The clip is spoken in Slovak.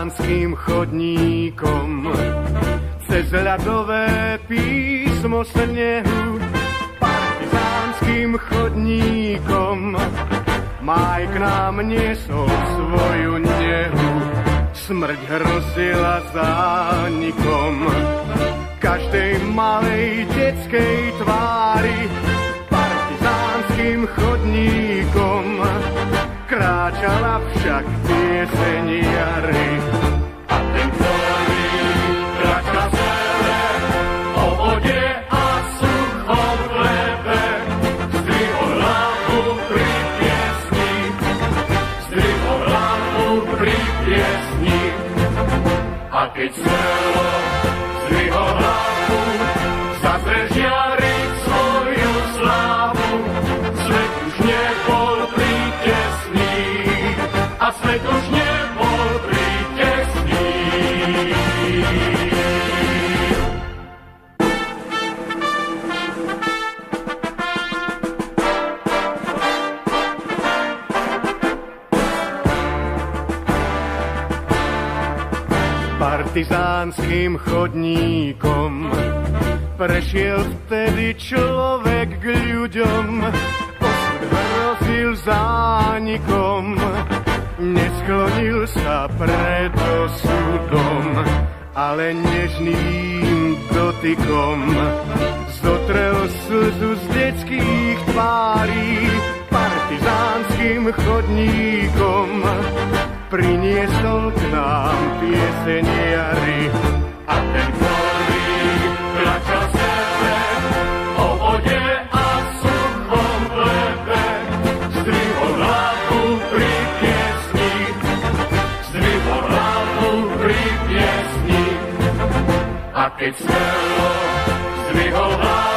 partizánskym chodníkom. Cez ľadové písmo snehu, partizánskym chodníkom. Maj k nám niesol svoju nehu, smrť hrozila zánikom. Každej malej detskej tvári, partizánskym chodníkom, kráčala však pieseň jary. A ten ktorý kráča celé o vode a suchom chlebe, zdvihol hlavu pri piesni, zdvihol hlavu pri piesni. A keď smelo zdvihol hlavu, zase žiariť svoju slávu, svet už nebol prítesný, a svet už nebol prítesný. Partizánskym chodníkom prešiel vtedy človek k ľuďom, osud hrozil zánikom, nesklonil sa pred osudom, ale nežným dotykom zotrel slzu z detských tvárí. Partizánskym chodníkom priniesol k nám pieseň jary. A ten ktorý kráčal sebe o vode a suchom chlebe, zdvihol hlavu pri piesni, zdvihol hlavu pri piesni. A keď smelo zdvihol hlavu,